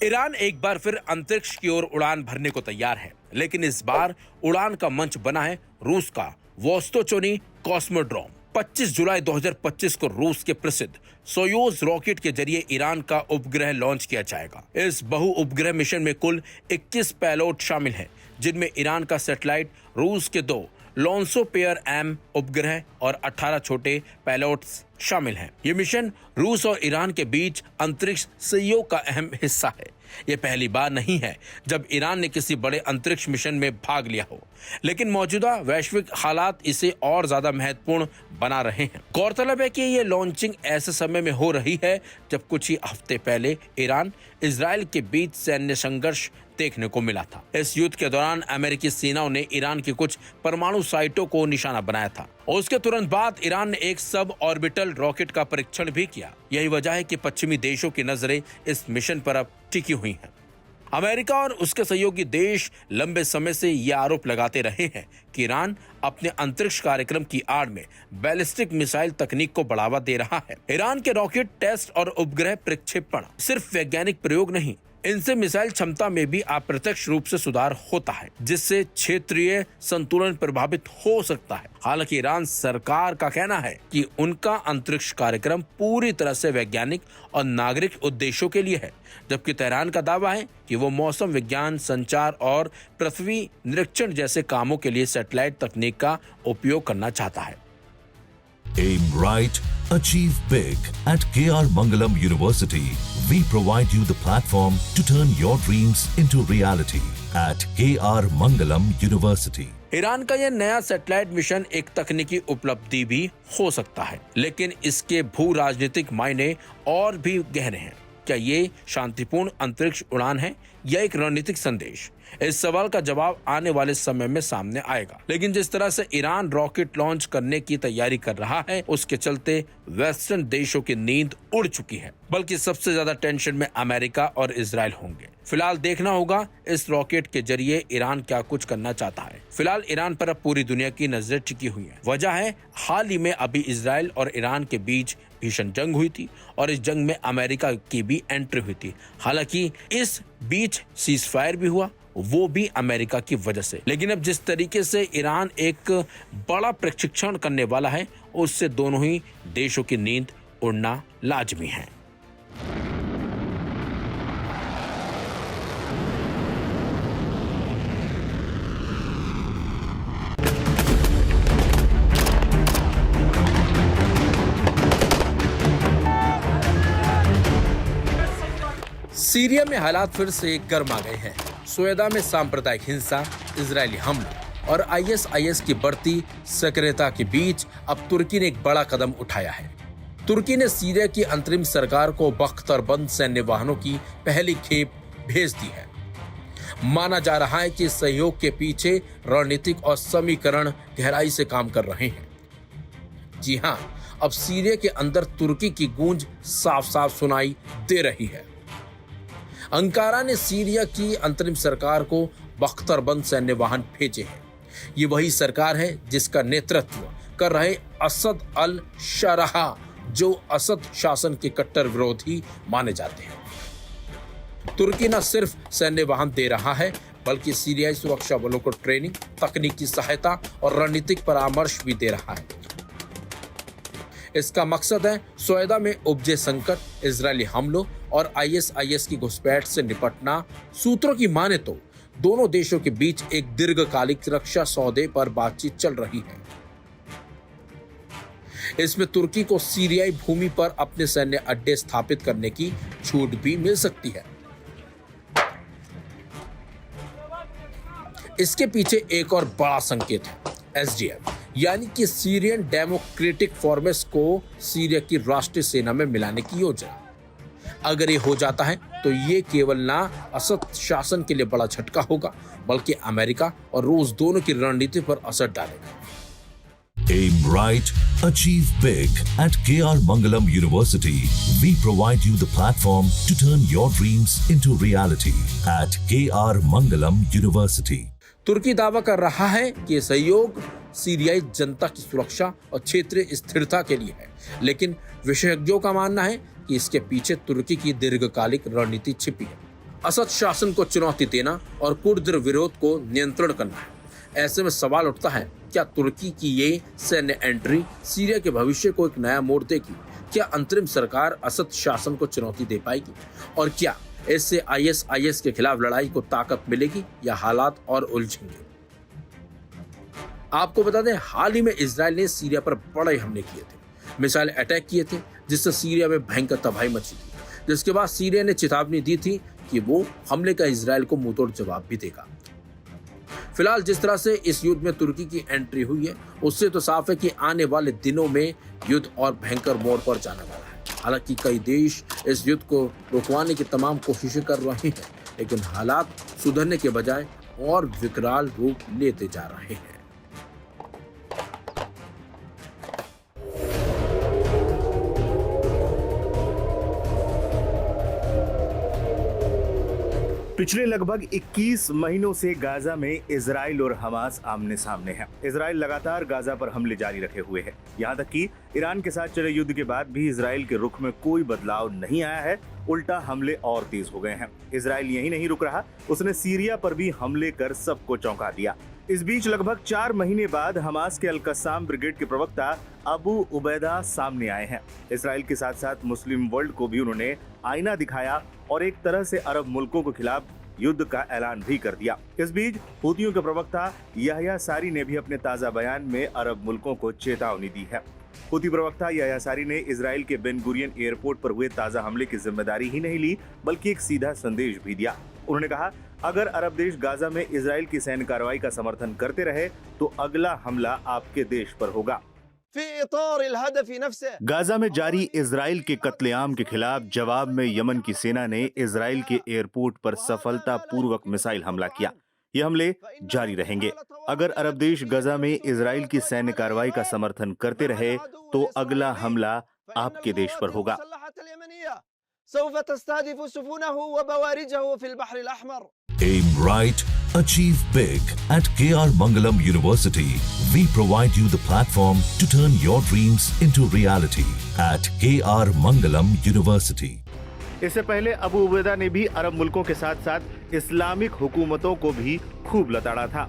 Iran एक बार फिर अंतरिक्ष की ओर उड़ान भरने को तैयार है, लेकिन इस बार उड़ान का मंच बना है रूस का वोस्तोचनी कॉस्मोड्रोम। 25 जुलाई 2025 को रूस के प्रसिद्ध सोयूज रॉकेट के जरिए ईरान का उपग्रह लॉन्च किया जाएगा। इस बहु उपग्रह मिशन में कुल 21 पेलोड शामिल हैं, जिनमें ईरान का सैटेलाइट, रूस के 2 लॉन्सोपेयर एम उपग्रह और 18 छोटे पेलोड्स शामिल हैं। ये मिशन रूस और ईरान के बीच अंतरिक्ष सहयोग का अहम हिस्सा है। ये पहली बार नहीं है जब ईरान ने किसी बड़े अंतरिक्ष मिशन में भाग लिया हो, लेकिन मौजूदा वैश्विक हालात इसे और ज्यादा महत्वपूर्ण बना रहे हैं। गौरतलब है कि ये लॉन्चिंग ऐसे समय में हो रही है जब कुछ ही हफ्ते पहले ईरान इजराइल के बीच सैन्य संघर्ष देखने को मिला था। इस युद्ध के दौरान अमेरिकी सेनाओं ने ईरान की कुछ परमाणु साइटों को निशाना बनाया था और उसके तुरंत बाद ईरान ने एक सब ऑर्बिटल रॉकेट का परीक्षण भी किया। यही वजह है कि पश्चिमी देशों की नजरें इस मिशन पर अब टिकी हुई हैं। अमेरिका और उसके सहयोगी देश लंबे समय से ये आरोप लगाते रहे हैं कि ईरान अपने अंतरिक्ष कार्यक्रम की आड़ में बैलिस्टिक मिसाइल तकनीक को बढ़ावा दे रहा है। ईरान के रॉकेट टेस्ट और उपग्रह प्रक्षेपण सिर्फ वैज्ञानिक प्रयोग नहीं, इनसे मिसाइल क्षमता में भी अप्रत्यक्ष रूप से सुधार होता है, जिससे क्षेत्रीय संतुलन प्रभावित हो सकता है। हालांकि ईरान सरकार का कहना है कि उनका अंतरिक्ष कार्यक्रम पूरी तरह से वैज्ञानिक और नागरिक उद्देश्यों के लिए है, जबकि तेहरान का दावा है कि वो मौसम विज्ञान, संचार और पृथ्वी निरीक्षण जैसे कामों के लिए सैटेलाइट तकनीक का उपयोग करना चाहता है। Aim right, achieve big. At KR Mangalam University, we provide you the platform to turn your dreams into reality. At KR Mangalam University. Iran का यह नया सैटेलाइट मिशन एक तकनीकी उपलब्धि भी हो सकता है, लेकिन इसके भू राजनीतिक मायने और भी गहरे हैं। क्या ये शांतिपूर्ण अंतरिक्ष उड़ान है या एक रणनीतिक संदेश? इस सवाल का जवाब आने वाले समय में सामने आएगा। लेकिन जिस तरह से ईरान रॉकेट लॉन्च करने की तैयारी कर रहा है, उसके चलते वेस्टर्न देशों की नींद उड़ चुकी है। बल्कि सबसे ज्यादा टेंशन में अमेरिका और इजराइल होंगे। फिलहाल देखना होगा इस रॉकेट के जरिए ईरान क्या कुछ करना चाहता है। फिलहाल ईरान पर अब पूरी दुनिया की नजरें टिकी हुई है। वजह है हाल ही में अभी इजराइल और ईरान के बीच भीषण जंग हुई थी और इस जंग में अमेरिका की भी एंट्री हुई थी। हालांकि इस बीच सीज फायर भी हुआ, वो भी अमेरिका की वजह से। लेकिन अब जिस तरीके से ईरान एक बड़ा प्रशिक्षण करने वाला है, उससे दोनों ही देशों की नींद उड़ना लाजमी है। सीरिया में हालात फिर से गर्म आ गए हैं। सोएदा में सांप्रदायिक हिंसा, इजरायली हमले और आईएसआईएस की बढ़ती सक्रियता के बीच अब तुर्की ने एक बड़ा कदम उठाया है। तुर्की ने सीरिया की अंतरिम सरकार को बख्तरबंद सैन्य वाहनों की पहली खेप भेज दी है। माना जा रहा है कि सहयोग के पीछे रणनीतिक और समीकरण गहराई से काम कर रहे हैं। जी हाँ, अब सीरिया के अंदर तुर्की की गूंज साफ साफ सुनाई दे रही है। अंकारा ने सीरिया की अंतरिम सरकार को बख्तरबंद सैन्य वाहन भेजे हैं। ये वही सरकार है जिसका नेतृत्व कर रहे असद अल शराह, जो असद शासन के कट्टर विरोधी माने जाते हैं। तुर्की न सिर्फ सैन्य वाहन दे रहा है, बल्कि सीरियाई सुरक्षा बलों को ट्रेनिंग, तकनीकी सहायता और रणनीतिक परामर्श भी दे रहा है। इसका मकसद है सोएदा में उपजे संकट, इजरायली हमलों और आईएसआईएस की घुसपैठ से निपटना। सूत्रों की माने तो दोनों देशों के बीच एक दीर्घकालिक रक्षा सौदे पर बातचीत चल रही है। इसमें तुर्की को सीरियाई भूमि पर अपने सैन्य अड्डे स्थापित करने की छूट भी मिल सकती है। इसके पीछे एक और बड़ा संकेत है, एसडीएफ यानी कि सीरियन डेमोक्रेटिक फोर्सेस को सीरिया की राष्ट्रीय सेना में मिलाने की योजना। अगर ये हो जाता है तो ये केवल ना असद शासन के लिए बड़ा झटका होगा, बल्कि अमेरिका और रूस दोनों की रणनीति पर असर डालेगा। Aim right, achieve big. At KR Mangalam University, we provide you the platform to turn your dreams into reality. At KR Mangalam University. तुर्की दावा कर रहा है कि सहयोग सीरियाई जनता की सुरक्षा और क्षेत्रीय स्थिरता के लिए है, लेकिन विशेषज्ञों का मानना है कि इसके पीछे तुर्की की दीर्घकालिक रणनीति छिपी है। असद शासन को चुनौती देना और कुर्द विरोध को नियंत्रण करना है। ऐसे में सवाल उठता है, क्या तुर्की की ये सैन्य एंट्री सीरिया के भविष्य को एक नया मोड़ देगी? क्या अंतरिम सरकार असद शासन को चुनौती दे पाएगी? और क्या इससे ISIS के खिलाफ लड़ाई को ताकत मिलेगी या हालात और उलझेंगे? आपको बता दें, हाल ही में इजराइल ने सीरिया पर बड़े हमले किए थे, मिसाइल अटैक किए थे, जिससे सीरिया में भयंकर तबाही मची थी, जिसके बाद सीरिया ने चेतावनी दी थी कि वो हमले का इजराइल को मुंहतोड़ जवाब भी देगा। फिलहाल जिस तरह से इस युद्ध में तुर्की की एंट्री हुई है, उससे तो साफ है कि आने वाले दिनों में युद्ध और भयंकर मोड़ पर जाने वाला है। हालांकि कई देश इस युद्ध को रुकवाने की तमाम कोशिशें कर रहे हैं, लेकिन हालात सुधरने के बजाय और विकराल रूप लेते जा रहे हैं। पिछले लगभग 21 महीनों से गाजा में इजराइल और हमास आमने सामने हैं। इजराइल लगातार गाजा पर हमले जारी रखे हुए है। यहाँ तक कि ईरान के साथ चले युद्ध के बाद भी इजराइल के रुख में कोई बदलाव नहीं आया है, उल्टा हमले और तेज हो गए हैं। इजराइल यही नहीं रुक रहा, उसने सीरिया पर भी हमले कर सबको चौंका दिया। इस बीच लगभग 4 महीने बाद हमास के अल-कस्साम ब्रिगेड के प्रवक्ता अबू उबैदा सामने आए हैं। इजराइल के साथ साथ मुस्लिम वर्ल्ड को भी उन्होंने आईना दिखाया और एक तरह से अरब मुल्कों के खिलाफ युद्ध का ऐलान भी कर दिया। इस बीच हूतियों के प्रवक्ता याह्या सारी ने भी अपने ताजा बयान में अरब मुल्कों को चेतावनी दी है। हूती प्रवक्ता याह्या सारी ने इजराइल के बेन गुरियन एयरपोर्ट पर हुए ताजा हमले की जिम्मेदारी ही नहीं ली, बल्कि एक सीधा संदेश भी दिया। उन्होंने कहा, अगर अरब देश गाजा में इजराइल की सैन्य कार्रवाई का समर्थन करते रहे तो अगला हमला आपके देश पर होगा। गाजा में जारी इजराइल के कत्लेआम के खिलाफ जवाब में यमन की सेना ने इजराइल के एयरपोर्ट पर सफलतापूर्वक मिसाइल हमला किया। ये हमले जारी रहेंगे। अगर अरब देश गाजा में इजराइल की सैन्य कार्रवाई का समर्थन करते रहे तो अगला हमला आपके देश पर होगा। Aim right, achieve big. At KR Mangalam University, we provide you the platform to turn your dreams into reality. At KR Mangalam University. इससे पहले अबू उबैदा ने भी अरब मुल्कों के साथ साथ इस्लामिक हुकूमतों को भी खूब लताड़ा था।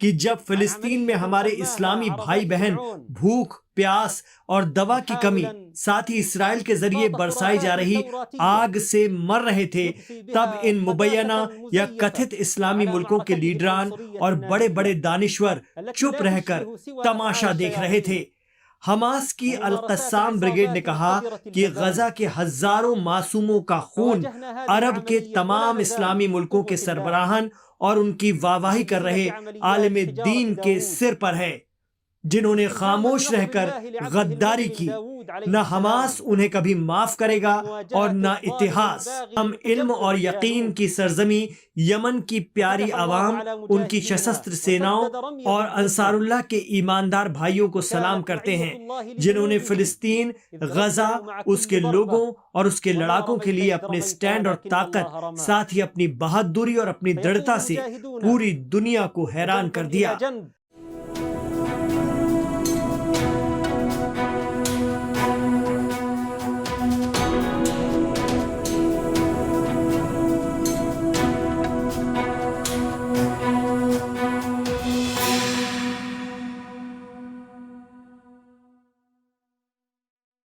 कि जब फिलिस्तीन में हमारे इस्लामी भाई बहन भूख, प्यास और दवा की कमी, साथ ही इसराइल के जरिए बरसाई जा रही आग से मर रहे थे, तब इन मुबैना या कथित इस्लामी मुल्कों के लीडरान और बड़े बड़े दानिश्वर चुप रहकर तमाशा देख रहे थे। हमास की अल-कस्साम ब्रिगेड ने कहा कि गजा के हजारों मासूमों का खून अरब के तमाम इस्लामी मुल्कों के सरबराहान और उनकी वाहवाही कर रहे आलिम दीन के सिर पर है, जिन्होंने खामोश रहकर गद्दारी की। न हमास उन्हें कभी माफ करेगा और न इतिहास। हम इल्म और यकीन की सरजमी यमन की प्यारी आवाम, उनकी सशस्त्र सेनाओं और अंसारुल्लाह के ईमानदार भाइयों को सलाम करते हैं, जिन्होंने फिलिस्तीन, गजा, उसके लोगों और उसके लड़ाकों के लिए अपने स्टैंड और ताकत, साथ ही अपनी बहादुरी और अपनी दृढ़ता से पूरी दुनिया को हैरान कर दिया।